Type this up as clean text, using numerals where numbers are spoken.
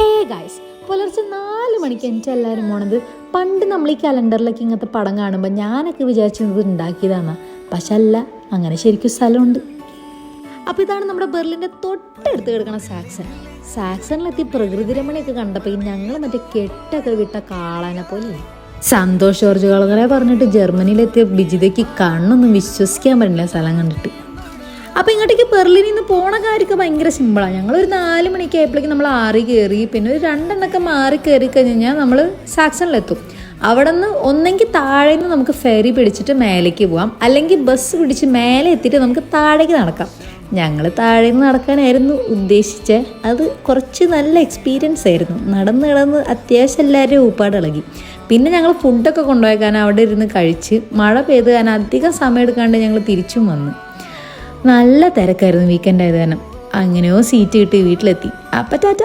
Hey guys, പുലർച്ചെ 4 മണിക്ക് എനിക്ക് എല്ലാവരും പോണത്. പണ്ട് നമ്മൾ ഈ കലണ്ടറിലൊക്കെ ഇങ്ങനത്തെ പടം കാണുമ്പോൾ ഞാനൊക്കെ വിചാരിച്ചത് ഉണ്ടാക്കിയതാണ്. പക്ഷെ അല്ല, അങ്ങനെ ശരിക്കും സ്ഥലമുണ്ട്. അപ്പോൾ ഇതാണ് നമ്മുടെ ബെർലിൻ്റെ തൊട്ടടുത്ത് കിടക്കണ സാക്സണിലെത്തി പ്രകൃതി രമണിയൊക്കെ കണ്ടപ്പോൾ ഞങ്ങൾ മറ്റേ കെട്ടൊക്കെ വിട്ട കാളാനെ പോലെ. സന്തോഷ് ജോർജ് കളകറെ പറഞ്ഞിട്ട് ജർമ്മനിയിലെത്തിയ ബിജിതയ്ക്ക് കണ്ണൊന്നും വിശ്വസിക്കാൻ പറ്റില്ല സ്ഥലം കണ്ടിട്ട്. അപ്പോൾ ഇങ്ങോട്ടേക്ക് ബെർലിനിൽ നിന്ന് പോണ കാര്യമൊക്കെ ഭയങ്കര സിമ്പിളാണ്. ഞങ്ങളൊരു 4 മണിക്ക് ആയപ്പോഴേക്കും നമ്മൾ 6 കയറി, പിന്നെ ഒരു 2 എണ്ണമൊക്കെ മാറി കയറി കഴിഞ്ഞാൽ നമ്മൾ സാക്സണിലെത്തും. അവിടെ നിന്ന് ഒന്നെങ്കിൽ താഴെ നിന്ന് നമുക്ക് ഫെറി പിടിച്ചിട്ട് മേലേക്ക് പോവാം, അല്ലെങ്കിൽ ബസ് പിടിച്ച് മേലെ എത്തിയിട്ട് നമുക്ക് താഴേക്ക് നടക്കാം. ഞങ്ങൾ താഴെ നിന്ന് നടക്കാനായിരുന്നു ഉദ്ദേശിച്ചത്. അത് കുറച്ച് നല്ല എക്സ്പീരിയൻസ് ആയിരുന്നു. നടന്ന് അത്യാവശ്യം എല്ലാവരും ഊപ്പാട് ഇളകി. പിന്നെ ഞങ്ങൾ ഫുഡൊക്കെ കൊണ്ടുപോയേക്കാൻ അവിടെ ഇരുന്ന് കഴിച്ച് മഴ പെയ്ത് കാരണം അധികം സമയം എടുക്കാണ്ട് ഞങ്ങൾ തിരിച്ചും വന്നു. നല്ല തിരക്കായിരുന്നു വീക്കെൻഡ് ആയത് കാരണം. അങ്ങനെയോ സീറ്റ് കിട്ടി വീട്ടിലെത്തി. അപ്പം ടാറ്റ.